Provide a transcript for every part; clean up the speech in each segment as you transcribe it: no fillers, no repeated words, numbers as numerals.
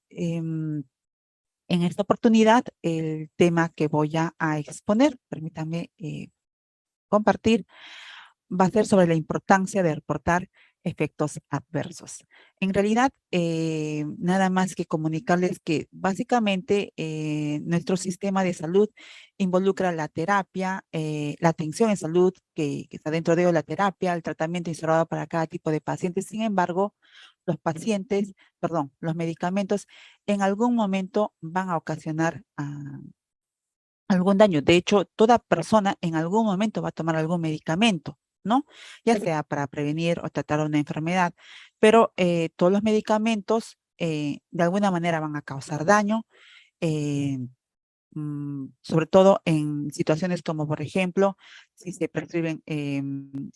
en esta oportunidad, el tema que voy a exponer, permítame compartir, va a ser sobre la importancia de reportar efectos adversos. En realidad, nada más que comunicarles que básicamente nuestro sistema de salud involucra la terapia, la atención en salud que está dentro de ello, la terapia, el tratamiento instaurado para cada tipo de pacientes. Sin embargo, los medicamentos en algún momento van a ocasionar algún daño. De hecho, toda persona en algún momento va a tomar algún medicamento, ¿no? Ya sea para prevenir o tratar una enfermedad, pero todos los medicamentos de alguna manera van a causar daño, eh, sobre todo en situaciones como, por ejemplo, si se prescriben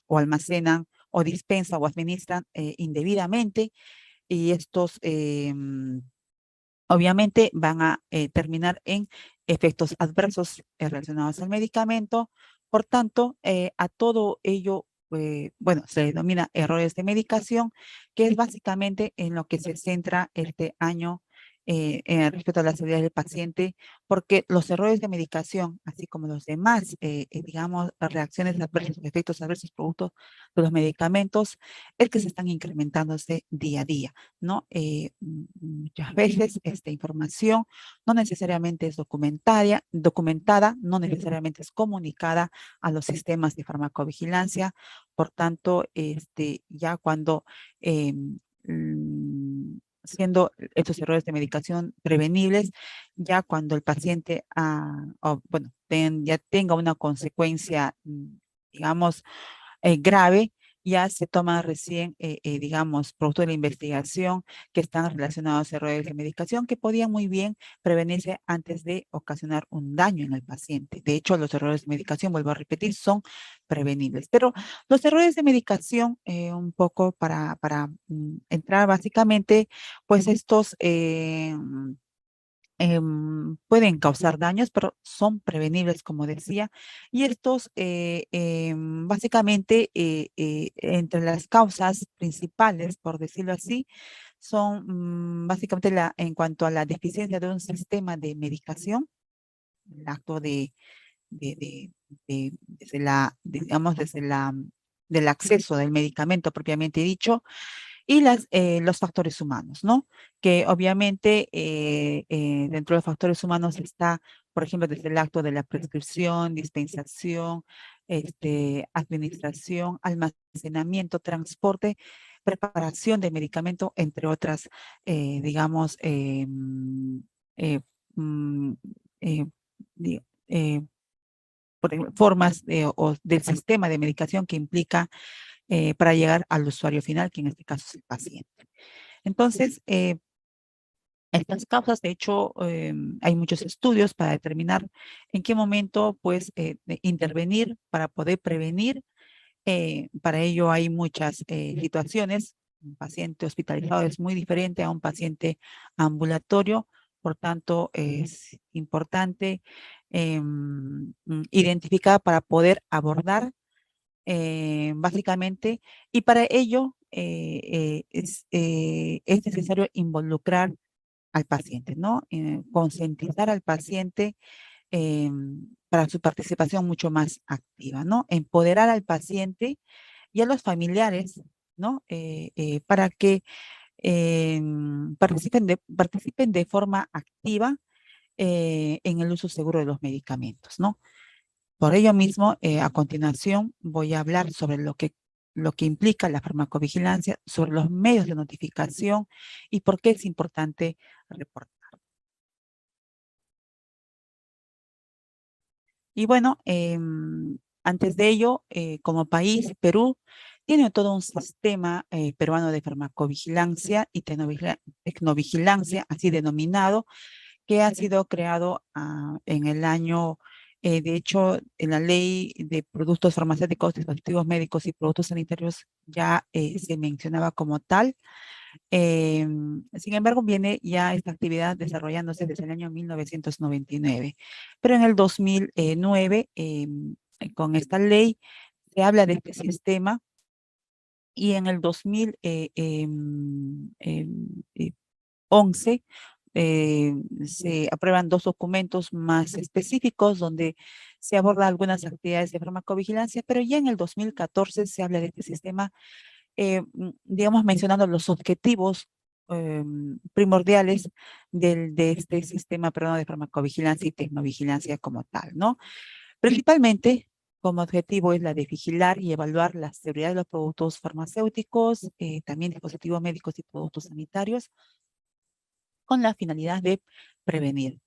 o almacenan o dispensan o administran indebidamente y estos obviamente van a terminar en efectos adversos relacionados al medicamento. Por tanto, a todo ello, bueno, se denomina errores de medicación, que es básicamente en lo que se centra este año respecto a la salud del paciente, porque los errores de medicación, así como los demás, digamos, reacciones adversas, efectos adversos producto de los medicamentos, es que se están incrementándose día a día, ¿no? Muchas veces esta información no necesariamente es documentada, no necesariamente es comunicada a los sistemas de farmacovigilancia. Por tanto, ya cuando siendo estos errores de medicación prevenibles, ya cuando el paciente bueno, ya tenga una consecuencia, digamos, grave, ya se toma recién, digamos, producto de la investigación que están relacionados a errores de medicación que podían muy bien prevenirse antes de ocasionar un daño en el paciente. De hecho, los errores de medicación, vuelvo a repetir, son prevenibles. Pero los errores de medicación, un poco para entrar básicamente, pues estos pueden causar daños, pero son prevenibles, como decía. Y estos, básicamente, entre las causas principales, por decirlo así, son básicamente en cuanto a la deficiencia de un sistema de medicación, el acto desde digamos, del acceso del medicamento propiamente dicho, y los factores humanos, ¿no? Que obviamente dentro de los factores humanos está, por ejemplo, desde el acto de la prescripción, dispensación, administración, almacenamiento, transporte, preparación de medicamento, entre otras, digamos, eh, mm, eh, di- eh, formas del sistema de medicación que implica para llegar al usuario final, que en este caso es el paciente. Entonces, estas causas, de hecho, hay muchos estudios para determinar en qué momento, pues, intervenir para poder prevenir. Para ello hay muchas situaciones. Un paciente hospitalizado es muy diferente a un paciente ambulatorio. Por tanto, es importante identificar para poder abordar básicamente, y para ello es necesario involucrar al paciente, ¿no? Concientizar al paciente para su participación mucho más activa, ¿no? Empoderar al paciente y a los familiares, ¿no? Para que participen de forma activa en el uso seguro de los medicamentos, ¿no? Por ello mismo, a continuación voy a hablar sobre lo que implica la farmacovigilancia, sobre los medios de notificación y por qué es importante reportar. Y bueno, antes de ello, como país, Perú tiene todo un sistema peruano de farmacovigilancia y tecnovigilancia, así denominado, que ha sido creado en el año, de hecho, en la ley de productos farmacéuticos, dispositivos médicos y productos sanitarios ya se mencionaba como tal. Sin embargo, viene ya esta actividad desarrollándose desde el año 1999. Pero en el 2009, con esta ley, se habla de este sistema y en el 2000, 2011 se aprueban 2 documentos más específicos donde se aborda algunas actividades de farmacovigilancia, pero ya en el 2014 se habla de este sistema, digamos, mencionando los objetivos primordiales de este sistema, perdón, de farmacovigilancia y tecnovigilancia como tal, ¿no? Principalmente, como objetivo es la de vigilar y evaluar la seguridad de los productos farmacéuticos, también dispositivos médicos y productos sanitarios, con la finalidad de prevenir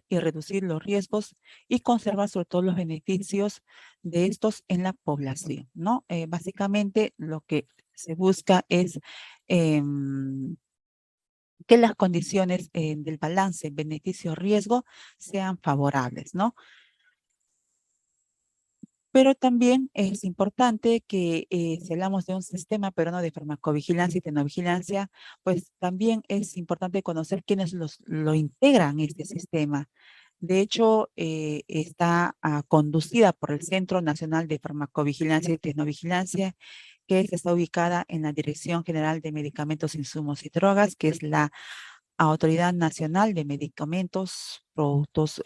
y reducir los riesgos y conservar sobre todo los beneficios de estos en la población, ¿no? Básicamente lo que se busca es que las condiciones del balance beneficio-riesgo sean favorables, ¿no? Pero también es importante que si hablamos de un sistema peruano de farmacovigilancia y tecnovigilancia, pues también es importante conocer quiénes lo integran este sistema. De hecho, está conducida por el Centro Nacional de Farmacovigilancia y Tecnovigilancia, que está ubicada en la Dirección General de Medicamentos, Insumos y Drogas, que es la Autoridad Nacional de Medicamentos, Productos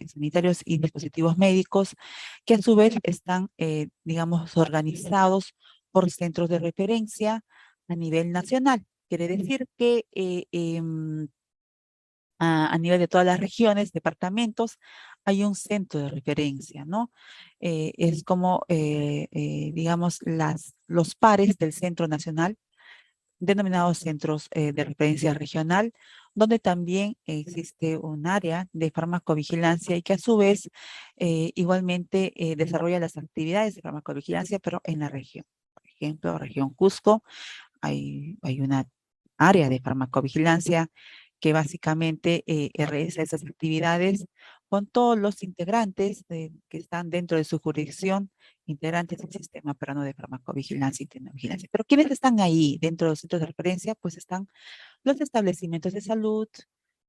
Sanitarios y Dispositivos Médicos, que a su vez están, digamos, organizados por centros de referencia a nivel nacional. Quiere decir que a nivel de todas las regiones, departamentos, hay un centro de referencia, ¿no? Es como, digamos, los pares del centro nacional denominados centros de referencia regional, donde también existe un área de farmacovigilancia y que a su vez igualmente desarrolla las actividades de farmacovigilancia, pero en la región. Por ejemplo, región Cusco, hay una área de farmacovigilancia que básicamente realiza esas actividades con todos los integrantes que están dentro de su jurisdicción, integrantes del sistema peruano de farmacovigilancia y tecnovigilancia. Pero ¿quiénes están ahí dentro de los centros de referencia? Pues están los establecimientos de salud,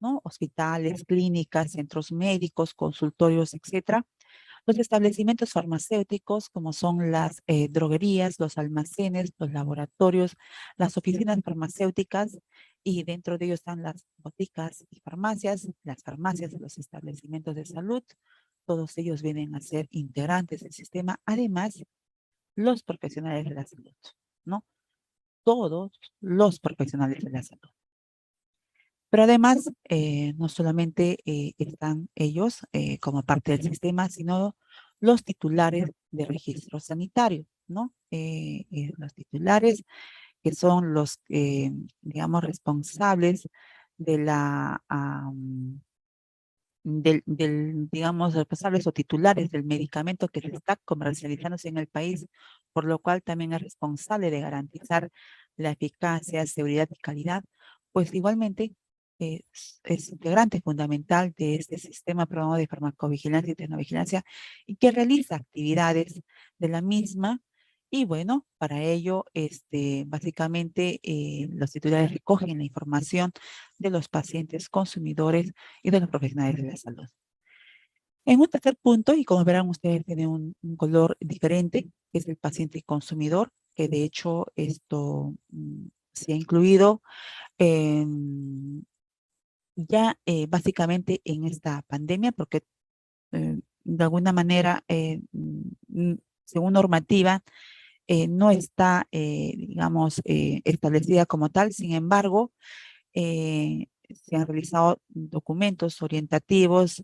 ¿no? Hospitales, clínicas, centros médicos, consultorios, etcétera, los establecimientos farmacéuticos, como son las droguerías, los almacenes, los laboratorios, las oficinas farmacéuticas, y dentro de ellos están las boticas y farmacias, las farmacias de los establecimientos de salud. Todos ellos vienen a ser integrantes del sistema. Además, los profesionales de la salud, ¿no? Todos los profesionales de la salud. Pero además, no solamente están ellos como parte del sistema, sino los titulares de registro sanitario, ¿no? Los titulares que son los, digamos, responsables de digamos, responsables o titulares del medicamento que se está comercializándose en el país, por lo cual también es responsable de garantizar la eficacia, seguridad y calidad, pues igualmente es integrante fundamental de este sistema programa de farmacovigilancia y tecnovigilancia y que realiza actividades de la misma. Y bueno, para ello, básicamente los titulares recogen la información de los pacientes consumidores y de los profesionales de la salud. En un tercer punto, y como verán ustedes, tiene un color diferente, que es el paciente consumidor, que de hecho esto se ha incluido ya básicamente en esta pandemia, porque de alguna manera, según normativa, no está, digamos, establecida como tal. Sin embargo, se han realizado documentos orientativos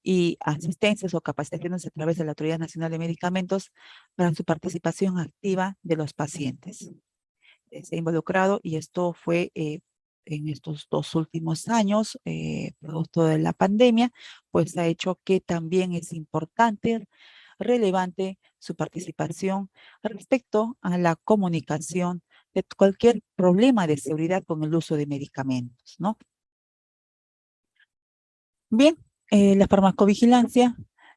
y asistencias o capacitaciones a través de la Autoridad Nacional de Medicamentos para su participación activa de los pacientes. Se ha involucrado y esto fue en estos 2 últimos años, producto de la pandemia, pues ha hecho que también es importante, relevante su participación respecto a la comunicación de cualquier problema de seguridad con el uso de medicamentos, ¿no? Bien, la farmacovigilancia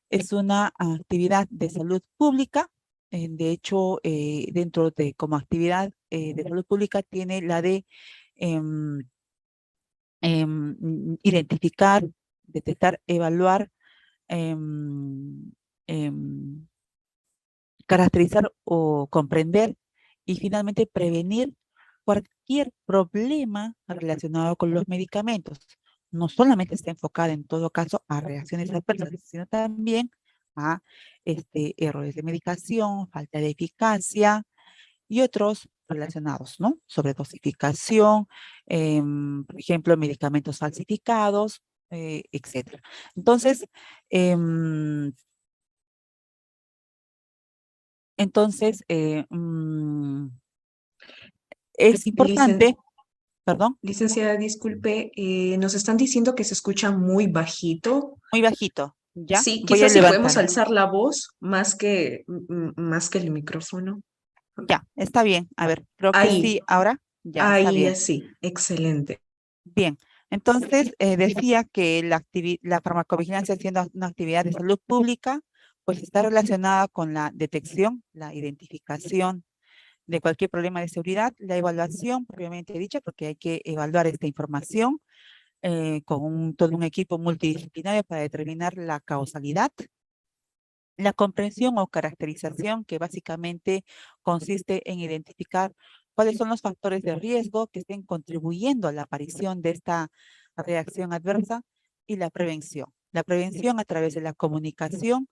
es una actividad de salud pública. De hecho, dentro de como actividad de salud pública tiene la de em, identificar, detectar, evaluar, em, em, caracterizar o comprender y finalmente prevenir cualquier problema relacionado con los medicamentos. No solamente está enfocada en todo caso a reacciones adversas, sino también a errores de medicación, falta de eficacia y otros relacionados, ¿no? Sobre dosificación, por ejemplo, medicamentos falsificados, etcétera. Entonces, em, entonces, es Licen- importante, perdón, Licenciada, disculpe, nos están diciendo que se escucha muy bajito. muy bajito, ¿ya? Sí, Voy a quizás si podemos levantar. alzar la voz más que el micrófono. Ya, está bien. A ver, creo que Ahí, sí, ahora ya está ahí, bien. así, excelente. Bien, entonces decía que la farmacovigilancia siendo una actividad de salud pública, pues está relacionada con la detección, la identificación de cualquier problema de seguridad, la evaluación propiamente dicha, porque hay que evaluar esta información con todo un equipo multidisciplinario para determinar la causalidad, la comprensión o caracterización, que básicamente consiste en identificar cuáles son los factores de riesgo que estén contribuyendo a la aparición de esta reacción adversa, y la prevención. La prevención a través de la comunicación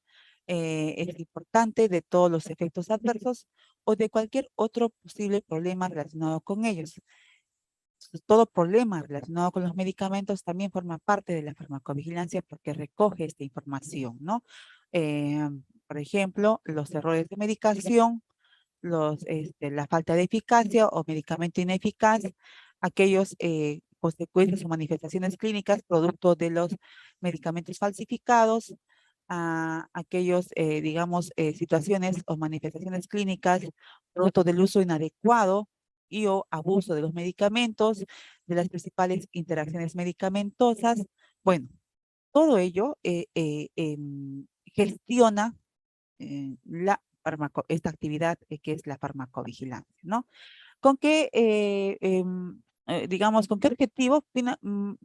es importante de todos los efectos adversos o de cualquier otro posible problema relacionado con ellos. Todo problema relacionado con los medicamentos también forma parte de la farmacovigilancia porque recoge esta información, ¿no? Eh, por ejemplo, los errores de medicación, la falta de eficacia o medicamento ineficaz, aquellos consecuencias o manifestaciones clínicas producto de los medicamentos falsificados, aquellos, digamos, situaciones o manifestaciones clínicas producto del uso inadecuado y o abuso de los medicamentos, de las principales interacciones medicamentosas. Bueno, todo ello gestiona esta actividad que es la farmacovigilancia, ¿no? ¿Con qué, digamos, con qué objetivo?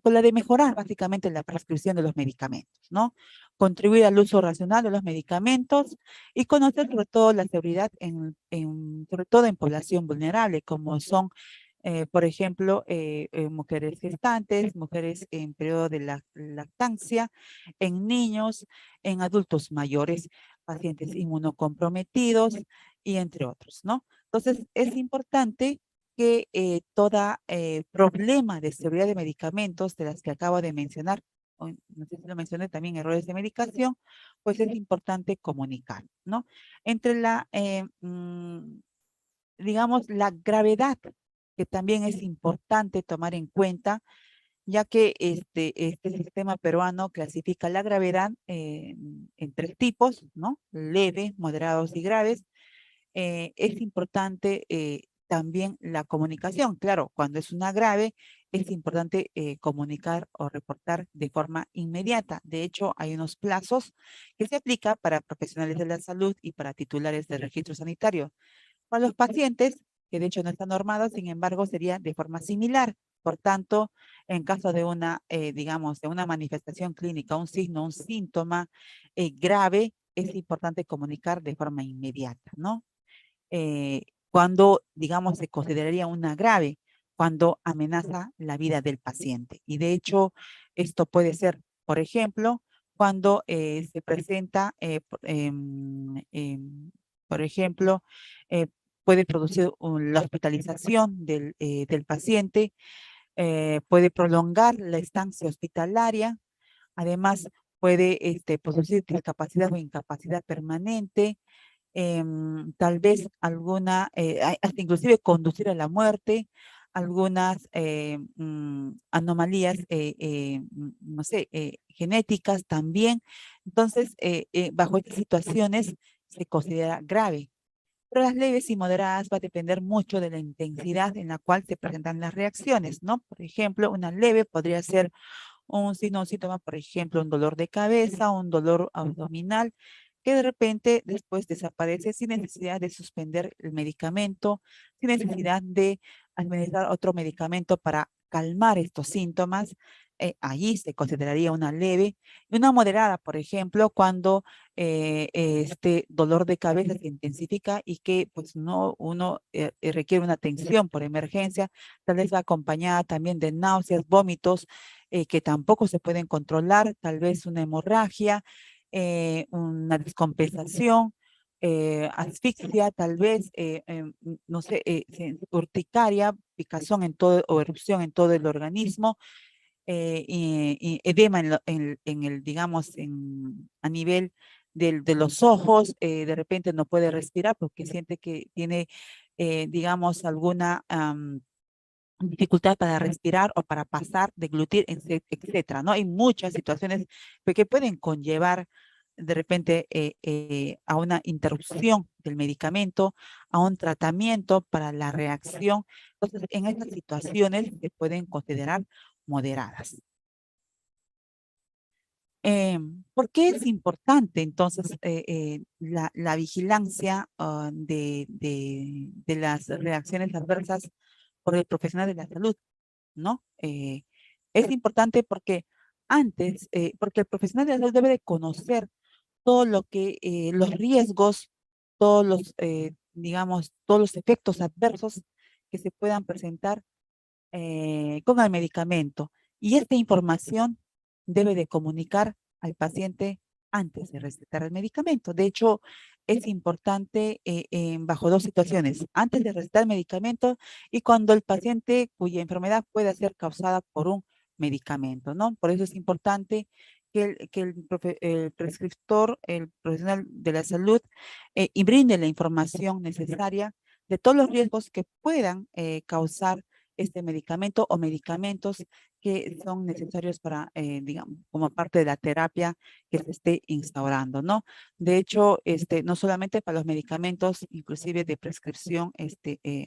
Con la de mejorar básicamente la prescripción de los medicamentos, ¿no? Contribuir al uso racional de los medicamentos y conocer sobre todo la seguridad sobre todo en población vulnerable, como son, por ejemplo, mujeres gestantes, mujeres en periodo de lactancia, en niños, en adultos mayores, pacientes inmunocomprometidos y entre otros, ¿no? Entonces, es importante que toda problema de seguridad de medicamentos, de las que acabo de mencionar, no sé si lo mencioné también, errores de medicación, pues es importante comunicar, ¿no? Entre digamos, la gravedad, que también es importante tomar en cuenta, ya que este sistema peruano clasifica la gravedad en tres tipos, ¿no? Leve, moderados y graves. Es importante también la comunicación. Claro, cuando es una grave, es importante comunicar o reportar de forma inmediata. De hecho, hay unos plazos que se aplican para profesionales de la salud y para titulares de registro sanitario. Para los pacientes, que de hecho no están normados, sin embargo, sería de forma similar. Por tanto, en caso de una, digamos, de una manifestación clínica, un signo, un síntoma grave, es importante comunicar de forma inmediata, ¿no? eh, cuando, digamos, se consideraría una grave, cuando amenaza la vida del paciente. Y de hecho, esto puede ser, por ejemplo, cuando se presenta, por ejemplo, eh, puede producir la hospitalización del paciente, puede prolongar la estancia hospitalaria, además puede producir discapacidad o incapacidad permanente, tal vez alguna, hasta inclusive conducir a la muerte, algunas anomalías, no sé, genéticas también. Entonces, bajo estas situaciones se considera grave. Pero las leves y moderadas va a depender mucho de la intensidad en la cual se presentan las reacciones, ¿no? Por ejemplo, una leve podría ser un signo o síntoma, por ejemplo, un dolor de cabeza, un dolor abdominal, que de repente después desaparece sin necesidad de suspender el medicamento, sin necesidad de administrar otro medicamento para calmar estos síntomas, allí se consideraría una leve, y una moderada, por ejemplo, cuando este dolor de cabeza se intensifica y que pues no uno requiere una atención por emergencia, tal vez va acompañada también de náuseas, vómitos que tampoco se pueden controlar, tal vez una hemorragia, una descompensación, asfixia, tal vez, no sé, urticaria, picazón en todo o erupción en todo el organismo, y edema en el, digamos, a nivel de los ojos, de repente no puede respirar porque siente que tiene, digamos, alguna dificultad para respirar o para pasar, deglutir, etcétera, ¿no? Hay muchas situaciones que pueden conllevar de repente a una interrupción del medicamento, a un tratamiento para la reacción. Entonces, en estas situaciones se pueden considerar moderadas. ¿Por qué es importante entonces la vigilancia de las reacciones adversas por el profesional de la salud? ¿No? Es importante porque porque el profesional de la salud debe de conocer todo lo que, los riesgos, todos los, digamos, todos los efectos adversos que se puedan presentar con el medicamento. Y esta información debe de comunicar al paciente antes de recetar el medicamento. De hecho, es importante bajo dos situaciones, antes de recetar el medicamento y cuando el paciente cuya enfermedad pueda ser causada por un medicamento, ¿no? Por eso es importante el prescriptor, el profesional de la salud, y brinde la información necesaria de todos los riesgos que puedan causar este medicamento o medicamentos que son necesarios para, digamos, como parte de la terapia que se esté instaurando, ¿no? De hecho, no solamente para los medicamentos, inclusive de prescripción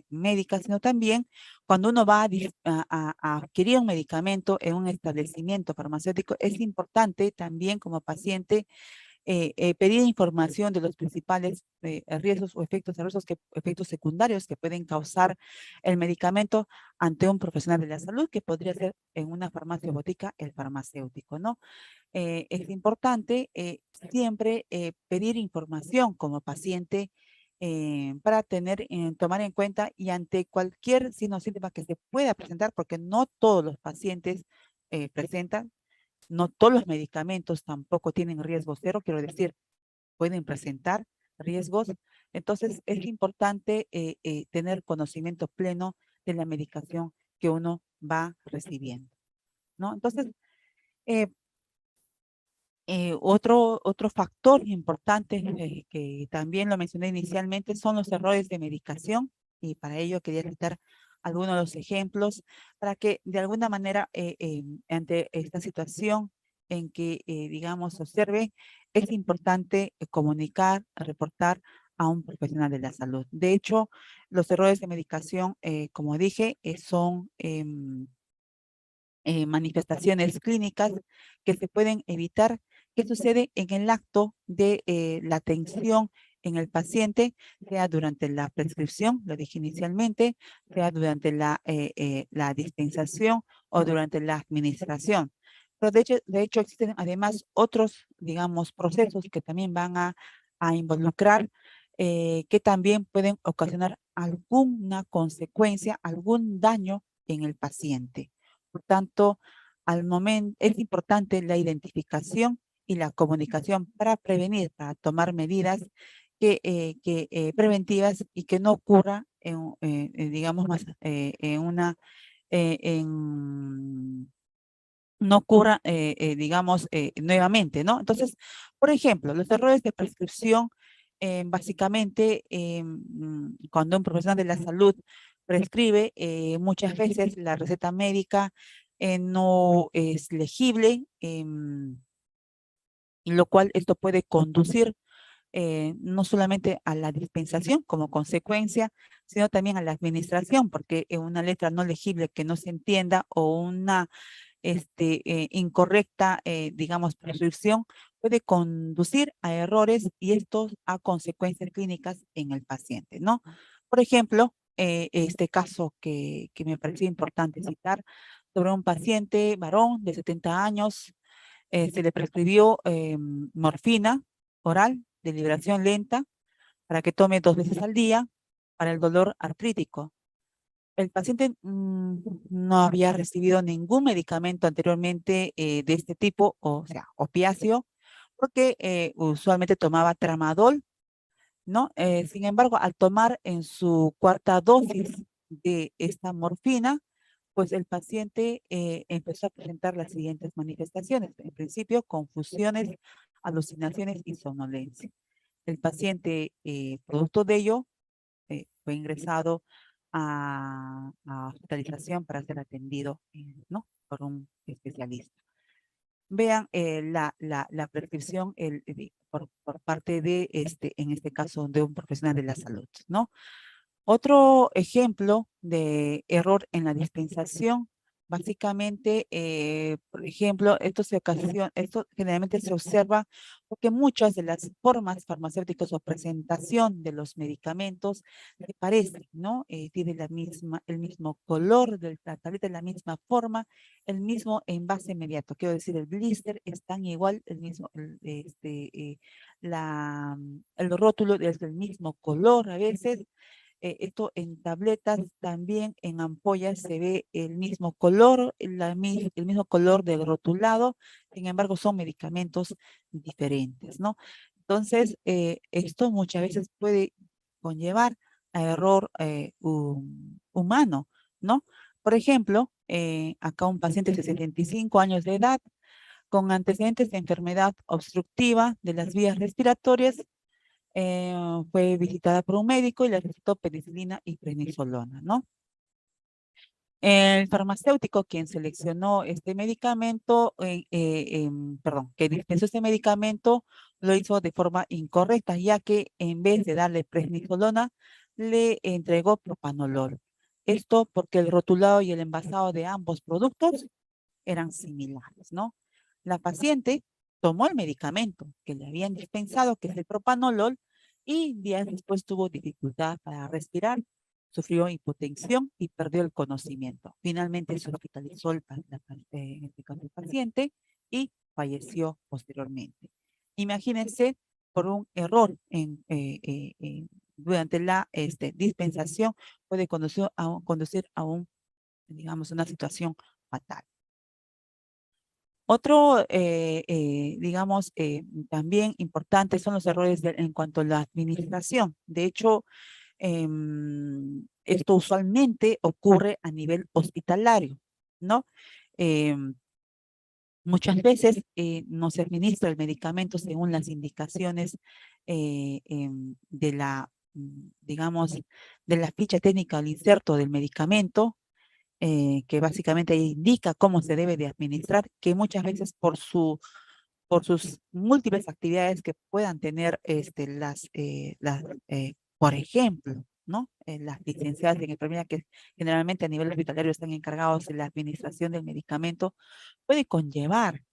médica, sino también cuando uno va a adquirir un medicamento en un establecimiento farmacéutico, es importante también como paciente pedir información de los principales riesgos o efectos adversos, efectos secundarios que pueden causar el medicamento ante un profesional de la salud, que podría ser en una farmacia o botica el farmacéutico, ¿no? Es importante siempre pedir información como paciente para tomar en cuenta y ante cualquier signo o síntoma que se pueda presentar, porque no todos los pacientes presentan, no todos los medicamentos tampoco tienen riesgo cero, quiero decir, pueden presentar riesgos. Entonces, es importante tener conocimiento pleno de la medicación que uno va recibiendo, ¿no? Entonces, eh, otro factor importante que también lo mencioné inicialmente son los errores de medicación, y para ello quería citar algunos de los ejemplos para que de alguna manera ante esta situación en que digamos se observe, es importante comunicar, reportar a un profesional de la salud. De hecho, los errores de medicación, como dije, son manifestaciones clínicas que se pueden evitar, que sucede en el acto de la atención en el paciente, sea durante la prescripción, lo dije inicialmente, sea durante la dispensación o durante la administración. Pero de hecho existen además otros, digamos, procesos que también van a involucrar, que también pueden ocasionar alguna consecuencia, algún daño en el paciente. Por tanto, al momento es importante la identificación y la comunicación para prevenir, para tomar medidas preventivas y que no ocurra digamos, más, no ocurra, digamos, nuevamente, ¿no? Entonces, por ejemplo, los errores de prescripción, básicamente, cuando un profesional de la salud prescribe, muchas veces la receta médica no es legible, lo cual esto puede conducir no solamente a la dispensación como consecuencia, sino también a la administración, porque una letra no legible que no se entienda o una incorrecta, digamos, prescripción puede conducir a errores y estos a consecuencias clínicas en el paciente, ¿no? Por ejemplo, este caso que me pareció importante citar, sobre un paciente varón de 70 años. Se le prescribió morfina oral de liberación lenta para que tome 2 veces al día para el dolor artrítico. El paciente no había recibido ningún medicamento anteriormente de este tipo, o sea, opiáceo, porque usualmente tomaba tramadol, ¿no? Sin embargo, al tomar en su cuarta dosis de esta morfina, pues el paciente empezó a presentar las siguientes manifestaciones. En principio, confusiones, alucinaciones y somnolencia. El paciente, producto de ello, fue ingresado a hospitalización para ser atendido, ¿no? Por un especialista. Vean la prescripción por parte de en este caso, de un profesional de la salud, ¿no? Otro ejemplo de error en la dispensación, básicamente, por ejemplo, esto generalmente se observa porque muchas de las formas farmacéuticas o presentación de los medicamentos se parecen, ¿no? Tiene el mismo color de la tableta, la misma forma, el mismo envase inmediato. Quiero decir, el blister es tan igual, el mismo, el rótulo es del mismo color a veces. Esto en tabletas, también en ampollas se ve el mismo color, el mismo color del rotulado, sin embargo son medicamentos diferentes, ¿no? Entonces, esto muchas veces puede conllevar a error humano, ¿no? Por ejemplo, acá un paciente de 65 años de edad con antecedentes de enfermedad obstructiva de las vías respiratorias, fue visitada por un médico y le recetó penicilina y prednisolona, ¿no? El farmacéutico quien seleccionó este medicamento, perdón, que dispensó este medicamento, lo hizo de forma incorrecta, ya que en vez de darle prednisolona, le entregó propanolol. Esto porque el rotulado y el envasado de ambos productos eran similares, ¿no? La paciente tomó el medicamento que le habían dispensado, que es el propanolol, y días después tuvo dificultad para respirar, sufrió hipotensión y perdió el conocimiento. Finalmente se hospitalizó en este caso el paciente y falleció posteriormente. Imagínense, por un error durante la dispensación puede conducir a digamos, una situación fatal. Otro, digamos, también importante son los errores en cuanto a la administración. De hecho, esto usualmente ocurre a nivel hospitalario, ¿no? Muchas veces no se administra el medicamento según las indicaciones de digamos, de la ficha técnica al inserto del medicamento, que básicamente indica cómo se debe de administrar, que muchas veces por sus múltiples actividades que puedan tener por ejemplo, ¿no? Las licenciadas en enfermería que generalmente a nivel hospitalario están encargados de la administración del medicamento, puede conllevar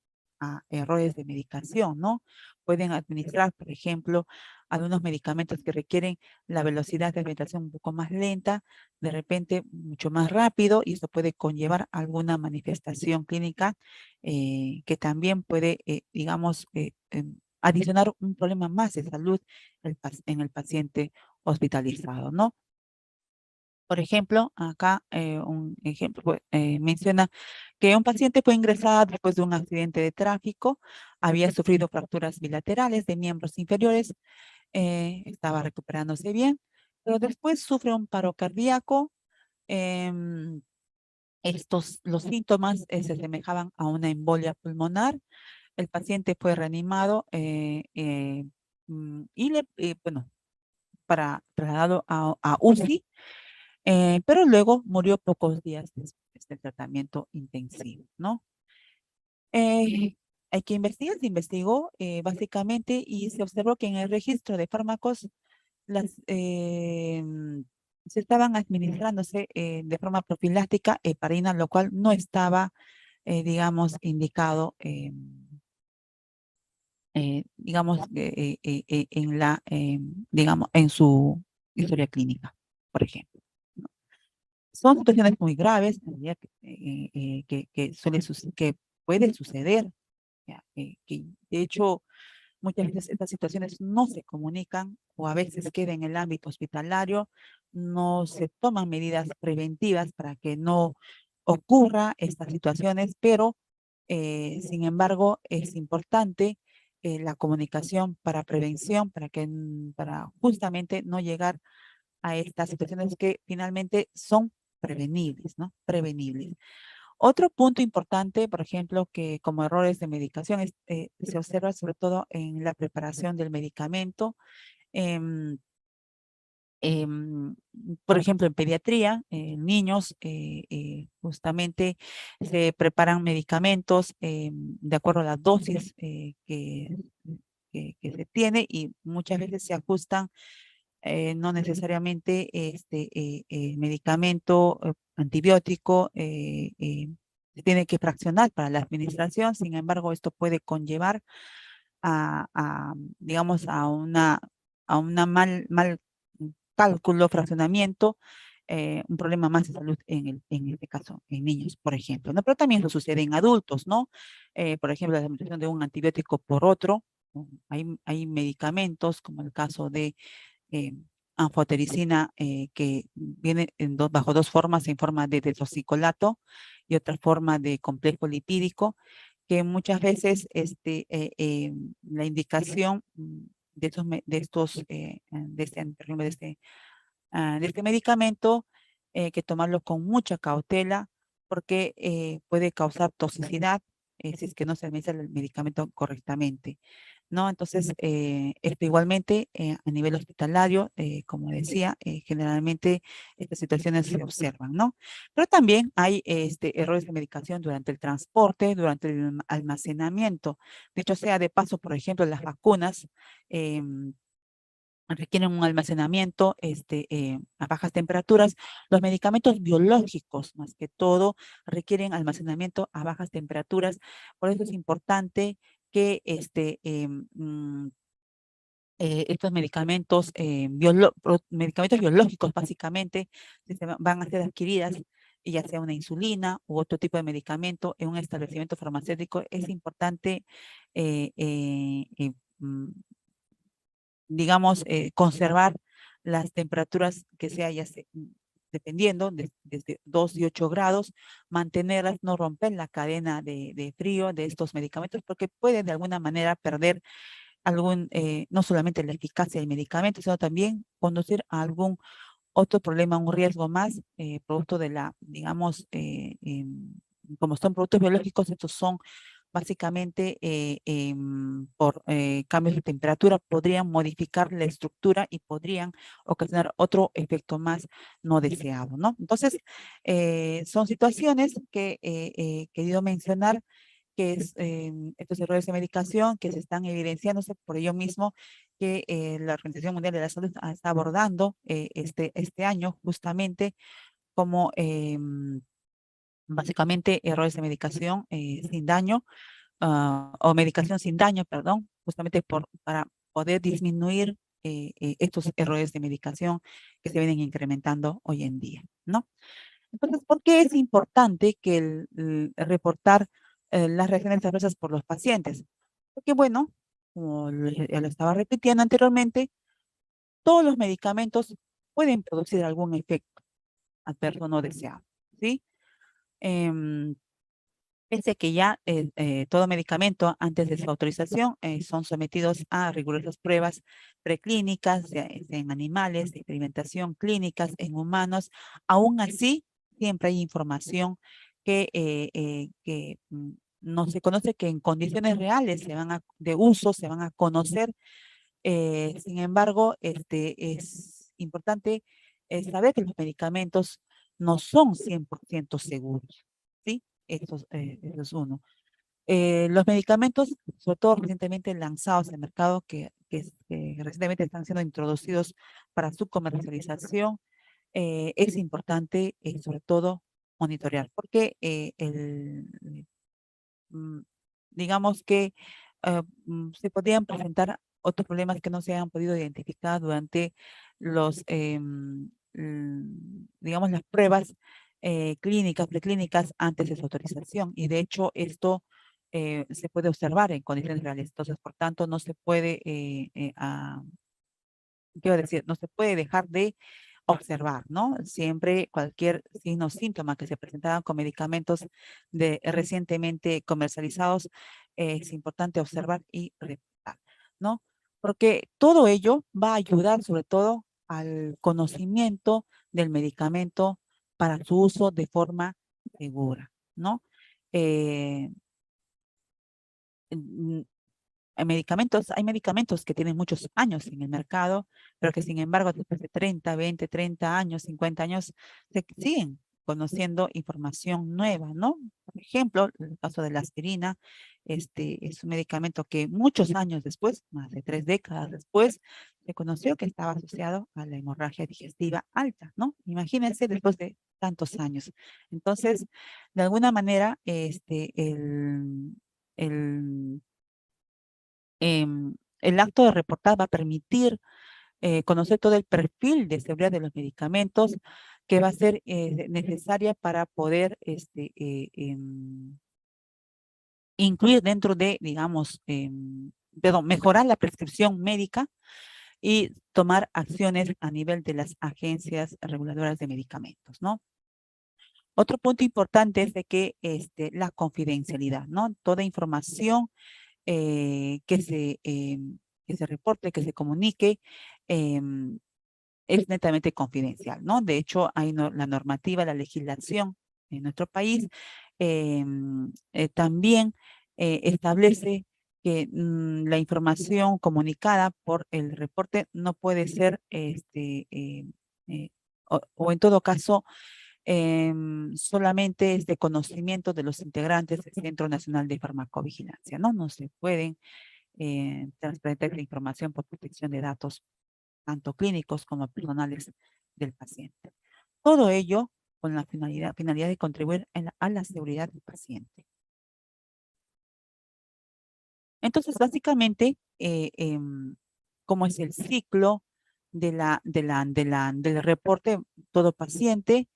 a errores de medicación, ¿no? Pueden administrar, por ejemplo, algunos medicamentos que requieren la velocidad de administración un poco más lenta, de repente mucho más rápido, y esto puede conllevar alguna manifestación clínica que también puede, digamos, adicionar un problema más de salud en el paciente hospitalizado, ¿no? Por ejemplo, acá un ejemplo pues, menciona que un paciente fue ingresado después de un accidente de tráfico, había sufrido fracturas bilaterales de miembros inferiores, estaba recuperándose bien, pero después sufre un paro cardíaco. em, los síntomas se asemejaban a una embolia pulmonar. El paciente fue reanimado bueno, para trasladado a UCI, pero luego murió pocos días después del tratamiento intensivo, ¿no? Hay que investigar, se investigó básicamente y se observó que en el registro de fármacos las, se estaban administrándose de forma profiláctica heparina, lo cual no estaba, digamos, indicado, digamos, digamos, en su historia clínica, por ejemplo, ¿no? son situaciones muy graves, en realidad, que puede suceder, ya, que de hecho muchas veces estas situaciones no se comunican o a veces queda en el ámbito hospitalario, no se toman medidas preventivas para que no ocurra estas situaciones, pero sin embargo es importante la comunicación para prevención, para justamente no llegar a estas situaciones que finalmente son prevenibles, ¿no? Prevenibles. Otro punto importante, por ejemplo, que como errores de medicación se observa sobre todo en la preparación del medicamento. em, em, por ejemplo, en pediatría, niños justamente se preparan medicamentos de acuerdo a la dosis que se tiene y muchas veces se ajustan no necesariamente medicamento antibiótico se tiene que fraccionar para la administración, sin embargo, esto puede conllevar digamos, a una mal cálculo, fraccionamiento, un problema más de salud en este caso, en niños, por ejemplo, ¿no? Pero también lo sucede en adultos, ¿no? Por ejemplo, la administración de un antibiótico por otro, ¿no? Hay medicamentos, como el caso de eh, anfotericina que viene bajo dos formas, en forma de desoxicolato y otra forma de complejo lipídico, que muchas veces la indicación de estos, por ejemplo, de este medicamento, que tomarlo con mucha cautela porque puede causar toxicidad si es que no se administra el medicamento correctamente, ¿no? Entonces, esto igualmente a nivel hospitalario, como decía, generalmente estas situaciones se observan, ¿no? Pero también hay errores de medicación durante el transporte, durante el almacenamiento. De hecho, sea de paso, por ejemplo, las vacunas, requieren un almacenamiento a bajas temperaturas. Los medicamentos biológicos, más que todo, requieren almacenamiento a bajas temperaturas. Por eso es importante que estos medicamentos, medicamentos biológicos, básicamente, van a ser adquiridas, ya sea una insulina u otro tipo de medicamento en un establecimiento farmacéutico. Es importante digamos, conservar las temperaturas que sea, dependiendo, desde 2 y 8 grados, mantenerlas, no romper la cadena de frío de estos medicamentos, porque pueden de alguna manera perder no solamente la eficacia del medicamento, sino también conducir a algún otro problema, un riesgo más, producto de digamos, como son productos biológicos, estos son básicamente por cambios de temperatura, podrían modificar la estructura y podrían ocasionar otro efecto más no deseado, ¿no? Entonces, son situaciones que he querido mencionar que es estos errores de medicación que se están evidenciándose por ello mismo que la Organización Mundial de la Salud está abordando este año justamente como básicamente errores de medicación sin daño o medicación sin daño, perdón, justamente para poder disminuir estos errores de medicación que se vienen incrementando hoy en día, ¿no? Entonces, ¿por qué es importante que reportar las reacciones adversas por los pacientes? Porque, bueno, como ya lo estaba repitiendo anteriormente, todos los medicamentos pueden producir algún efecto adverso no deseado, ¿sí? Em, Pese que ya todo medicamento antes de su autorización son sometidos a rigurosas pruebas preclínicas en animales, de experimentación clínicas en humanos, aún así siempre hay información que no se conoce que en condiciones reales de uso se van a conocer. Sin embargo, es importante saber que los medicamentos no son 100% seguros, ¿sí? Eso es uno. Los medicamentos, sobre todo recientemente lanzados al mercado, que recientemente están siendo introducidos para su comercialización, es importante, sobre todo, monitorear, porque mm, digamos que se podrían presentar otros problemas que no se han podido identificar durante los, digamos, las pruebas clínicas, preclínicas antes de su autorización. Y de hecho, esto se puede observar en condiciones reales. Entonces, por tanto, no se puede, quiero decir, no se puede dejar de observar, ¿no? Siempre cualquier signo o síntoma que se presentaban con medicamentos recientemente comercializados, es importante observar y reportar, ¿no? Porque todo ello va a ayudar sobre todo al conocimiento del medicamento para su uso de forma segura, ¿no? Eh, mm, hay medicamentos que tienen muchos años en el mercado, pero que sin embargo después de 30, 20, 30 años, 50 años, se siguen conociendo información nueva, ¿no? Por ejemplo, el caso de la aspirina, es un medicamento que muchos años después, más de 3 décadas después, se conoció que estaba asociado a la hemorragia digestiva alta, ¿no? Imagínense después de tantos años. Entonces, de alguna manera, el el acto de reportar va a permitir conocer todo el perfil de seguridad de los medicamentos que va a ser necesaria para poder incluir dentro de, digamos, perdón, mejorar la prescripción médica y tomar acciones a nivel de las agencias reguladoras de medicamentos, ¿no? Otro punto importante es de que la confidencialidad, ¿no? Toda información que se reporte, que se comunique, es netamente confidencial, ¿no? De hecho, hay la normativa, la legislación en nuestro país también establece que la información comunicada por el reporte no puede ser, o en todo caso, solamente es de conocimiento de los integrantes del Centro Nacional de Farmacovigilancia, ¿no? No se pueden transparentar la información por protección de datos, tanto clínicos como personales del paciente. Todo ello con la finalidad de contribuir a la seguridad del paciente. Entonces, básicamente, ¿cómo es el ciclo del reporte? Todo paciente,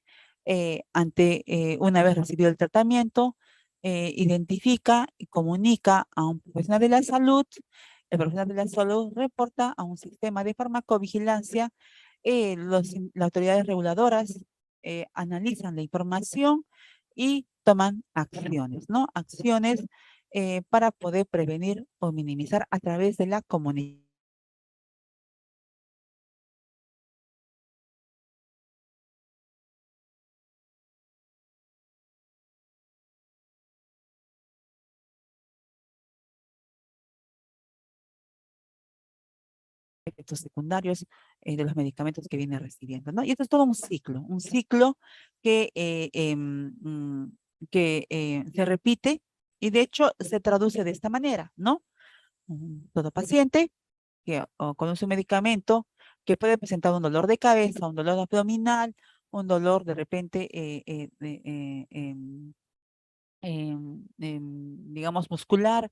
una vez recibido el tratamiento, identifica y comunica a un profesional de la salud. El profesional de la salud reporta a un sistema de farmacovigilancia. Las autoridades reguladoras analizan la información y toman acciones, ¿no? Acciones para poder prevenir o minimizar a través de la comunicación de efectos secundarios de los medicamentos que viene recibiendo, ¿no? Y esto es todo un ciclo que, se repite y de hecho se traduce de esta manera, ¿no? Todo paciente que conoce un medicamento que puede presentar un dolor de cabeza, un dolor abdominal, un dolor de repente, digamos, muscular,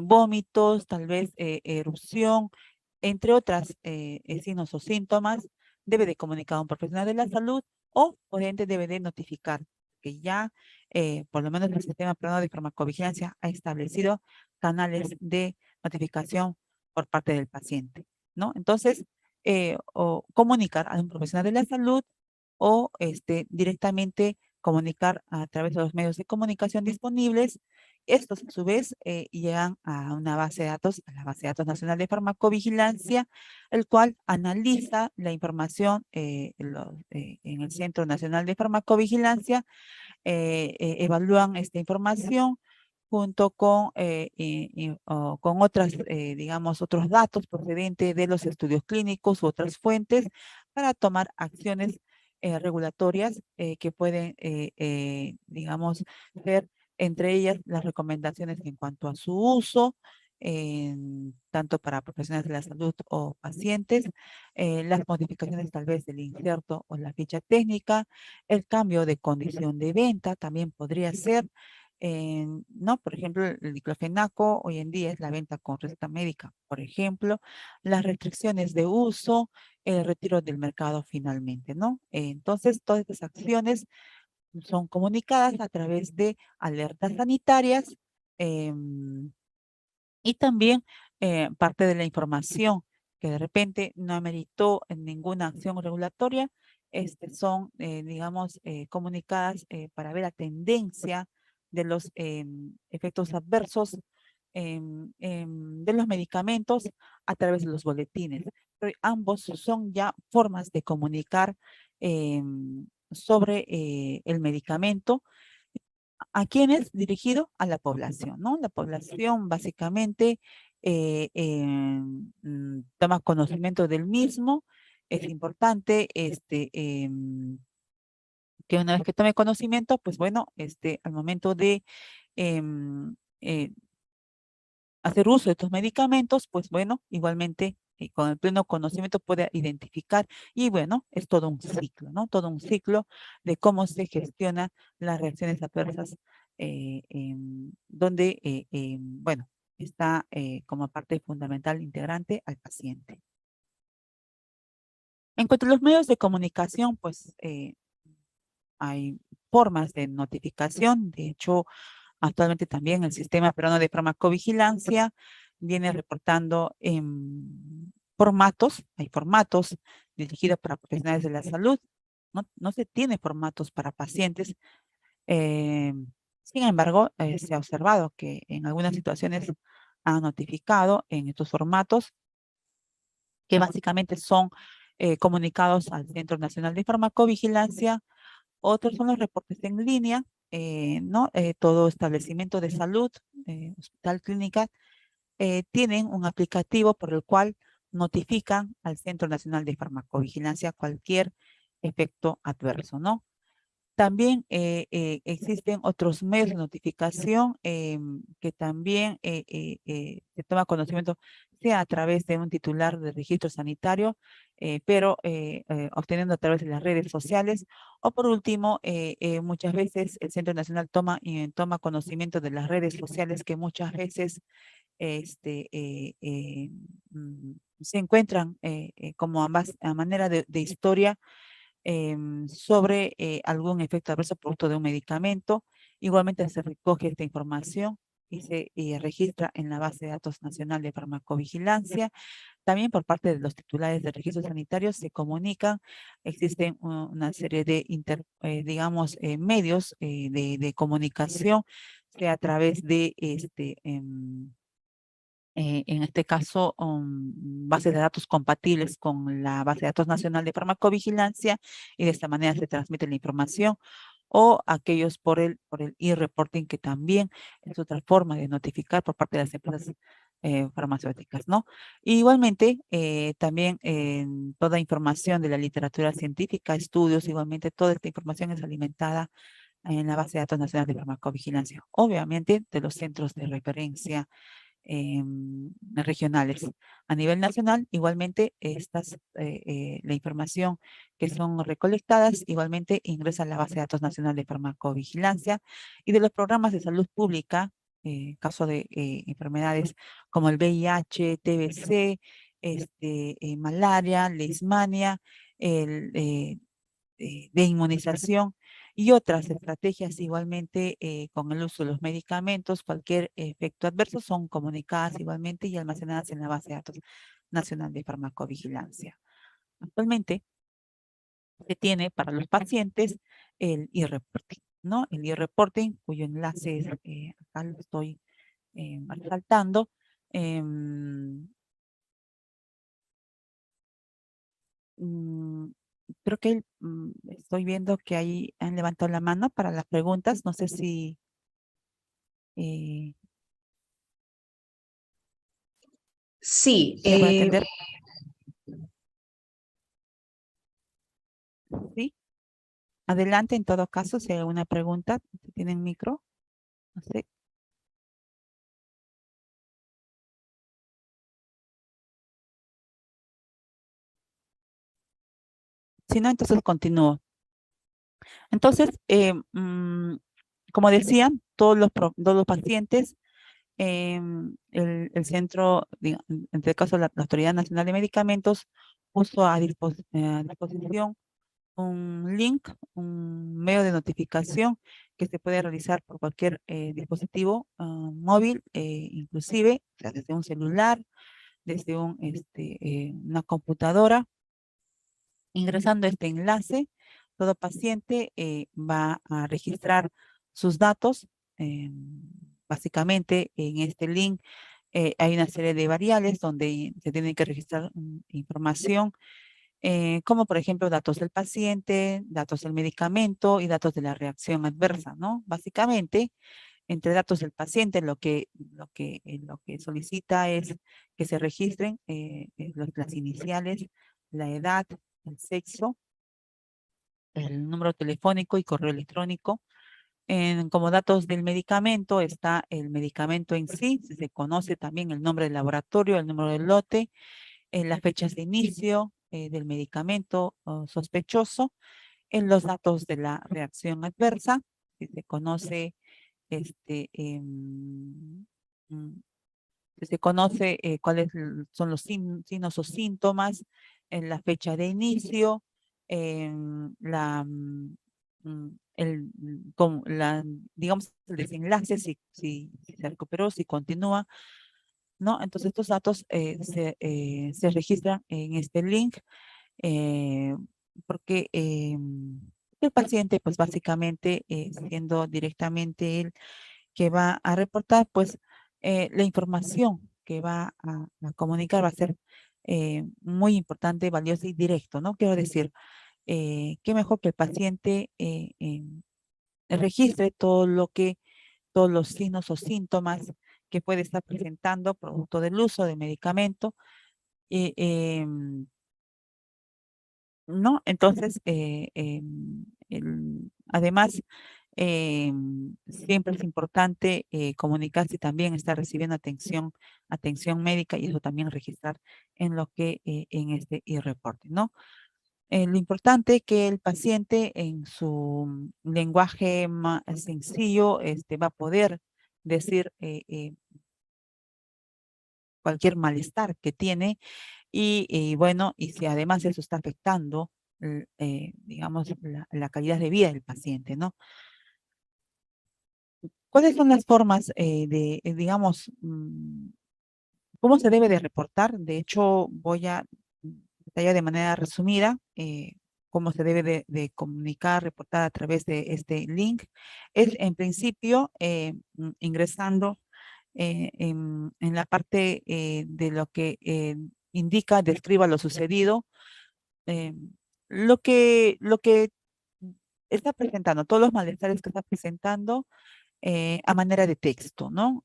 vómitos, tal vez erupción, entre otras signos o síntomas, debe de comunicar a un profesional de la salud o, por ende, debe de notificar que ya, por lo menos el Sistema Peruano de Farmacovigilancia ha establecido canales de notificación por parte del paciente, ¿no? Entonces, o comunicar a un profesional de la salud o directamente comunicar a través de los medios de comunicación disponibles. Estos, a su vez, llegan a una base de datos, a la base de datos nacional de farmacovigilancia, el cual analiza la información en el Centro Nacional de Farmacovigilancia, evalúan esta información junto con, con otras, digamos, otros datos procedentes de los estudios clínicos u otras fuentes para tomar acciones regulatorias que pueden, digamos, ser entre ellas las recomendaciones en cuanto a su uso, tanto para profesionales de la salud o pacientes, las modificaciones tal vez del injerto o la ficha técnica, el cambio de condición de venta también podría ser, ¿no? Por ejemplo, el diclofenaco hoy en día es la venta con receta médica. Por ejemplo, las restricciones de uso, el retiro del mercado finalmente, ¿no? Entonces, todas estas acciones son comunicadas a través de alertas sanitarias, em, y también parte de la información que de repente no ameritó en ninguna acción regulatoria, son, digamos, comunicadas para ver la tendencia de los efectos adversos de los medicamentos a través de los boletines. Pero ambos son ya formas de comunicar sobre el medicamento. ¿A quién es dirigido? A la población, ¿no? La población básicamente toma conocimiento del mismo. Es importante que una vez que tome conocimiento, pues bueno, al momento de em, eh, hacer uso de estos medicamentos, pues bueno, igualmente con el pleno conocimiento puede identificar y bueno, es todo un ciclo, ¿no? Todo un ciclo de cómo se gestiona las reacciones adversas donde, bueno, está como parte fundamental integrante al paciente. En cuanto a los medios de comunicación, pues hay formas de notificación. De hecho, actualmente también el Sistema Peruano de Farmacovigilancia viene reportando en formatos, hay formatos dirigidos para profesionales de la salud, no se tiene formatos para pacientes. eh, Sin embargo, se ha observado que en algunas situaciones han notificado en estos formatos que básicamente son comunicados al Centro Nacional de Farmacovigilancia. Otros son los reportes en línea, ¿no? Todo establecimiento de salud, hospital, clínica, tienen un aplicativo por el cual notifican al Centro Nacional de Farmacovigilancia cualquier efecto adverso, ¿no? También existen otros medios de notificación que también se toma conocimiento, sea a través de un titular de registro sanitario, pero obteniendo a través de las redes sociales, o por último, muchas veces el Centro Nacional toma conocimiento de las redes sociales que muchas veces este, se encuentran como a manera de historia sobre algún efecto adverso producto de un medicamento. Igualmente se recoge esta información y se registra en la base de datos nacional de farmacovigilancia. También por parte de los titulares de registros sanitarios se comunican, existen una serie de, digamos, medios de comunicación, sea a través de en este caso, bases de datos compatibles con la base de datos nacional de farmacovigilancia y de esta manera se transmite la información o aquellos por el e-reporting que también es otra forma de notificar por parte de las empresas farmacéuticas, ¿no? Igualmente, también toda información de la literatura científica, estudios, igualmente toda esta información es alimentada en la base de datos nacional de farmacovigilancia, obviamente de los centros de referencia regionales. A nivel nacional, igualmente, la información que son recolectadas, igualmente ingresa a la base de datos nacional de farmacovigilancia y de los programas de salud pública, caso de enfermedades como el VIH, TBC, malaria, leishmania, el, de inmunización y otras estrategias igualmente con el uso de los medicamentos, cualquier efecto adverso son comunicadas igualmente y almacenadas en la base de datos nacional de farmacovigilancia. Actualmente se tiene para los pacientes el e-reporting, ¿no? El e-reporting, cuyo enlace es, acá lo estoy resaltando. Mm, Creo que estoy viendo que ahí han levantado la mano para las preguntas. No sé si eh, Sí, se puede atender. Sí, adelante en todo caso, si hay alguna pregunta, si tienen micro, no sé. Si no, entonces continúo. Entonces, como decían, todos los pacientes, el centro, en este caso la Autoridad Nacional de Medicamentos, puso a disposición un link, un medio de notificación que se puede realizar por cualquier dispositivo móvil, inclusive, o sea, desde un celular, desde una computadora. Ingresando este enlace, todo paciente va a registrar sus datos. Básicamente, en este link hay una serie de variables donde se tiene que registrar información, como por ejemplo datos del paciente, datos del medicamento y datos de la reacción adversa, ¿no? Básicamente, entre datos del paciente, lo que solicita es que se registren las iniciales, la edad, el sexo, el número telefónico y correo electrónico. Como datos del medicamento está el medicamento en sí, se conoce también el nombre del laboratorio, el número del lote, las fechas de inicio del medicamento sospechoso, en los datos de la reacción adversa, que se conoce mm, se conoce cuáles son los signos o síntomas, en la fecha de inicio, en digamos, el desenlace, si se recuperó, si continúa, ¿no? Entonces, estos datos se registran en este link eh, porque el paciente, pues básicamente, siendo directamente él que va a reportar, pues la información que va a comunicar va a ser muy importante, valiosa y directo, ¿no? Quiero decir, qué mejor que el paciente registre todos los signos o síntomas que puede estar presentando producto del uso del medicamento. ¿No? Entonces, además, siempre es importante comunicar si también está recibiendo atención médica y eso también registrar en lo que en este e-reporte, ¿no? Lo importante es que el paciente en su lenguaje más sencillo va a poder decir cualquier malestar que tiene y bueno, y si además eso está afectando, digamos, la calidad de vida del paciente, ¿no? ¿Cuáles son las formas digamos, cómo se debe de reportar? De hecho, voy a detallar de manera resumida cómo se debe de comunicar, reportar a través de este link. Es en principio ingresando en la parte de lo que indica, describa lo sucedido, eh, lo que está presentando, todos los malestares que está presentando a manera de texto, ¿no?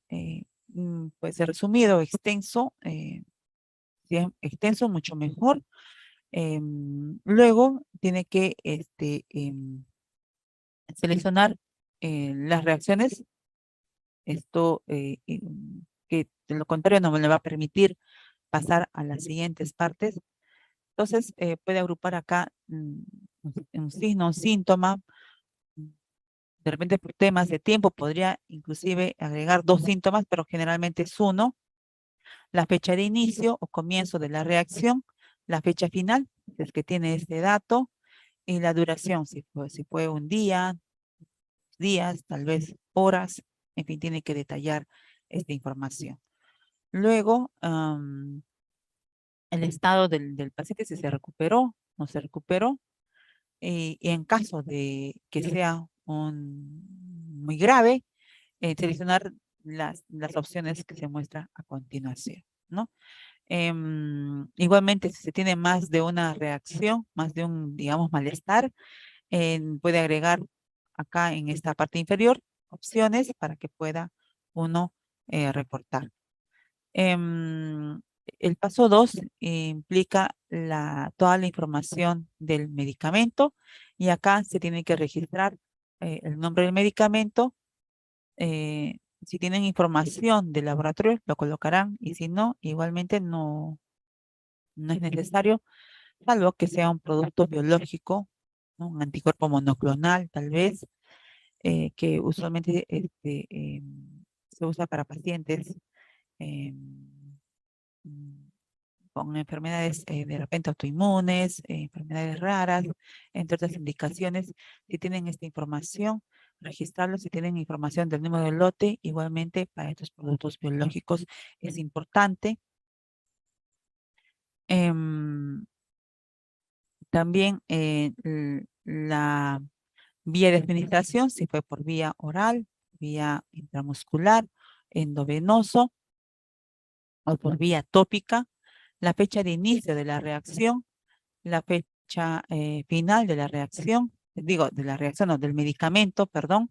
Puede ser resumido, extenso, si es extenso, mucho mejor. Luego tiene que seleccionar las reacciones, esto que de lo contrario no me le va a permitir pasar a las siguientes partes. Entonces, puede agrupar acá un signo, un síntoma. De repente, por temas de tiempo, podría inclusive agregar dos síntomas, pero generalmente es uno. La fecha de inicio o comienzo de la reacción, la fecha final, si es que tiene este dato, y la duración, si fue un día, días, tal vez horas, en fin, tiene que detallar esta información. Luego, el estado del paciente, si se recuperó, no se recuperó, y en caso de que sea muy grave, seleccionar las opciones que se muestran a continuación, ¿no? Igualmente, si se tiene más de una reacción, más de un, digamos, malestar, puede agregar acá en esta parte inferior opciones para que pueda uno reportar. Em, el paso 2 implica toda la información del medicamento y acá se tiene que registrar el nombre del medicamento. Si tienen información del laboratorio, lo colocarán y si no, igualmente no es necesario, salvo que sea un producto biológico, ¿no? Un anticuerpo monoclonal tal vez. que usualmente se usa para pacientes mm, con enfermedades de repente autoinmunes, enfermedades raras, entre otras indicaciones. Si tienen esta información, registrarlo. Si tienen información del número del lote, igualmente para estos productos biológicos es importante. También la vía de administración, si fue por vía oral, vía intramuscular, endovenoso o por vía tópica, la fecha de inicio de la reacción, la fecha final de la reacción, digo, de la reacción, no, del medicamento, perdón,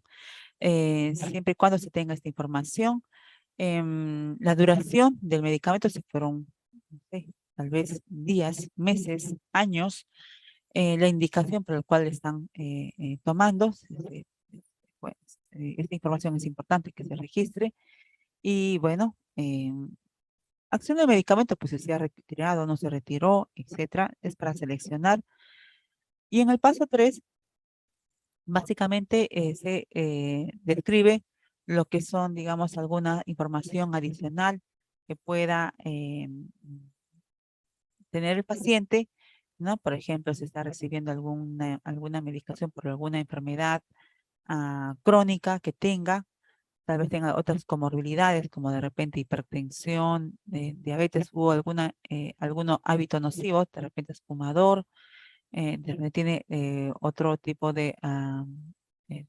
siempre y cuando se tenga esta información. La duración del medicamento, si fueron, no sé, tal vez días, meses, años, la indicación por la cual están tomando. Pues, esta información es importante que se registre. Y bueno, acción del medicamento, pues si se ha retirado, no se retiró, etcétera, es para seleccionar. Y en el paso 3, básicamente se describe lo que son, digamos, alguna información adicional que pueda tener el paciente, ¿no? Por ejemplo, si está recibiendo alguna medicación por alguna enfermedad crónica que tenga, tal vez tenga otras comorbilidades como de repente hipertensión, diabetes o alguno hábito nocivo, de repente es fumador, de repente tiene otro tipo de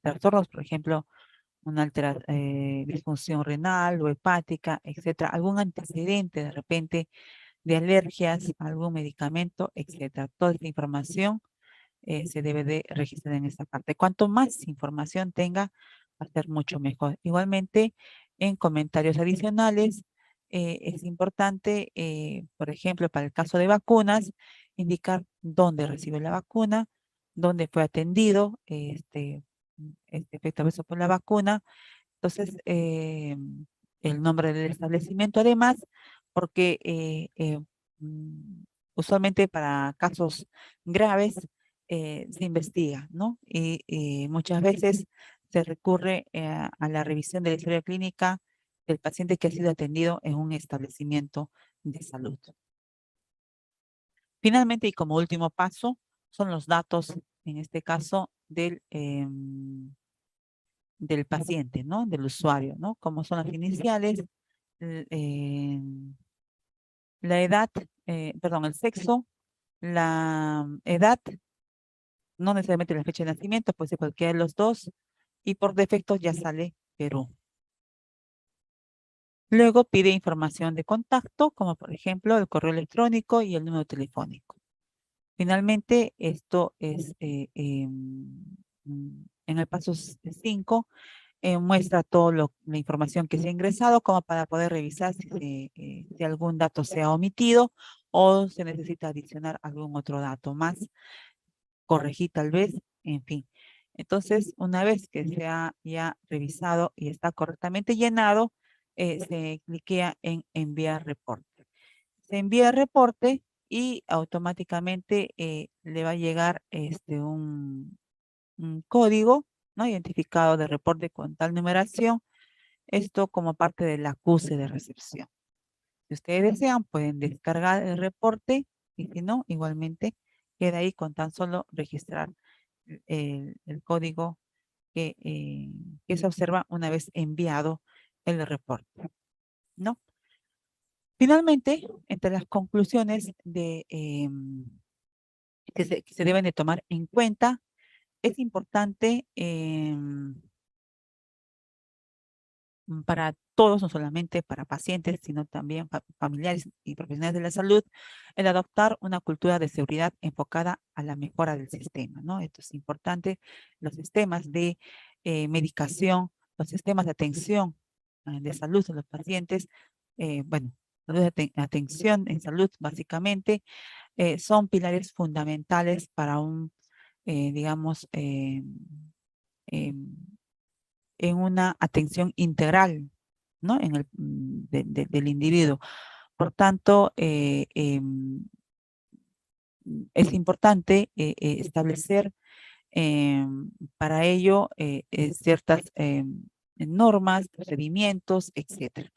trastornos, por ejemplo, disfunción renal o hepática, etcétera, algún antecedente de repente de alergias a algún medicamento, etcétera. Toda esta información se debe de registrar en esta parte. Cuanto más información tenga, va a ser mucho mejor. Igualmente, en comentarios adicionales, es importante, por ejemplo, para el caso de vacunas, indicar dónde recibe la vacuna, dónde fue atendido este efecto adverso por la vacuna. Entonces, el nombre del establecimiento, además, porque mm, usualmente para casos graves se investiga, ¿no? Y muchas veces se recurre a la revisión de la historia clínica del paciente que ha sido atendido en un establecimiento de salud. Finalmente, y como último paso, son los datos, en este caso, del paciente, ¿no? Del usuario, ¿no? Como son las iniciales, l- eh, la edad, perdón, el sexo, la edad, no necesariamente la fecha de nacimiento, puede ser cualquiera de los dos, y por defecto ya sale Perú. Luego pide información de contacto, como por ejemplo el correo electrónico y el número telefónico. Finalmente, esto es en el paso 5, muestra toda la información que se ha ingresado como para poder revisar si algún dato se ha omitido o se necesita adicionar algún otro dato más, corregir tal vez, en fin. Entonces, una vez que se ha ya revisado y está correctamente llenado, se cliquea en enviar reporte. Se envía el reporte y automáticamente le va a llegar un código, ¿no? Identificado de reporte con tal numeración. Esto como parte del acuse de recepción. Si ustedes desean, pueden descargar el reporte y si no, igualmente queda ahí con tan solo registrar el código que se observa una vez enviado el reporte, ¿no? Finalmente, entre las conclusiones que se deben de tomar en cuenta, es importante para todos, no solamente para pacientes, sino también familiares y profesionales de la salud, el adoptar una cultura de seguridad enfocada a la mejora del sistema, ¿no? Esto es importante, los sistemas de medicación, los sistemas de atención de salud de los pacientes, bueno, atención en salud básicamente, son pilares fundamentales para digamos, em, en una atención integral, ¿no? Del individuo. Por tanto, es importante establecer Para ello, ciertas normas, procedimientos, etcétera.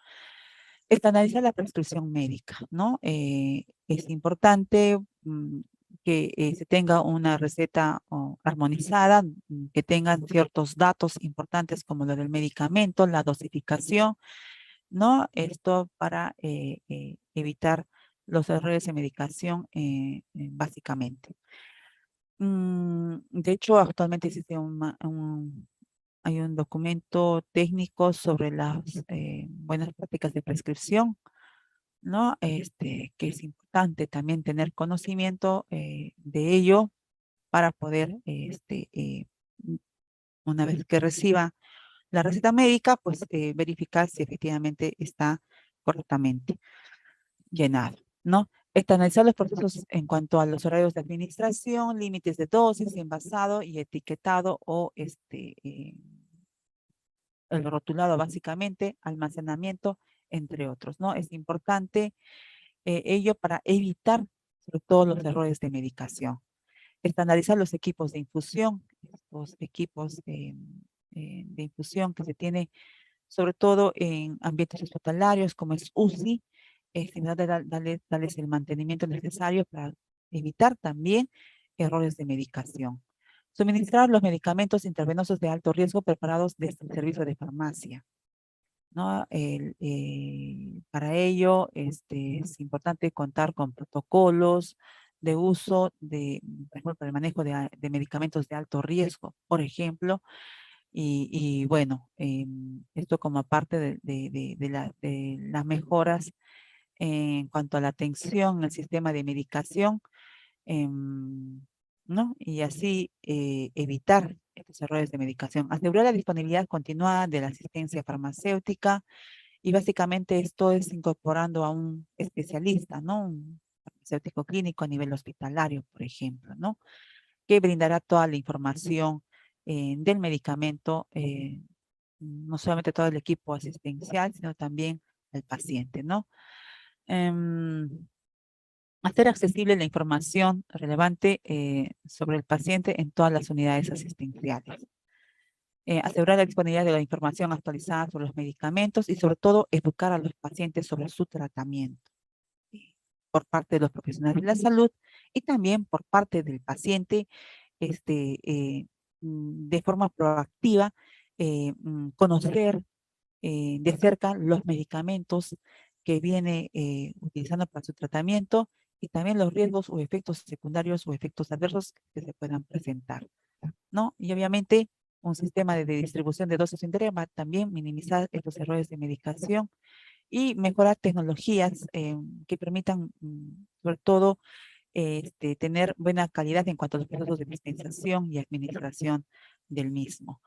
Estandarizar la prescripción médica, ¿no? Es importante que se tenga una receta armonizada, que tengan ciertos datos importantes como lo del medicamento, la dosificación, ¿no? Esto para evitar los errores de medicación básicamente. De hecho, actualmente existe hay un documento técnico sobre las buenas prácticas de prescripción, ¿no? Que es importante también tener conocimiento de ello para poder, m- una vez que reciba la receta médica, pues verificar si efectivamente está correctamente llenado, ¿no? Estandarizar los procesos en cuanto a los horarios de administración, límites de dosis, envasado y etiquetado o el rotulado básicamente, almacenamiento, entre otros, ¿no? Es importante ello para evitar sobre todo los errores de medicación. Estandarizar los equipos de infusión, los equipos de infusión que se tiene sobre todo en ambientes hospitalarios como es UCI, sino darles el mantenimiento necesario para evitar también errores de medicación. Suministrar los medicamentos intravenosos de alto riesgo preparados desde el servicio de farmacia, ¿no? Para ello es importante contar con protocolos de uso por ejemplo, para el manejo de medicamentos de alto riesgo, por ejemplo, y bueno, esto como parte de las mejoras en cuanto a la atención, el sistema de medicación, em, ¿no? Y así evitar estos errores de medicación. Asegurar la disponibilidad continuada de la asistencia farmacéutica y básicamente esto es incorporando a un especialista, ¿no? Un farmacéutico clínico a nivel hospitalario, por ejemplo, ¿no? Que brindará toda la información del medicamento, no solamente todo el equipo asistencial, sino también al paciente, ¿no? Em, Hacer accesible la información relevante sobre el paciente en todas las unidades asistenciales. Asegurar la disponibilidad de la información actualizada sobre los medicamentos y sobre todo educar a los pacientes sobre su tratamiento por parte de los profesionales de la salud y también por parte del paciente de forma proactiva, conocer de cerca los medicamentos que viene utilizando para su tratamiento y también los riesgos o efectos secundarios o efectos adversos que se puedan presentar, ¿no? Y obviamente un sistema de distribución de dosis interior va también minimizar estos errores de medicación y mejorar tecnologías que permitan, sobre todo, tener buena calidad en cuanto a los procesos de dispensación y administración del mismo.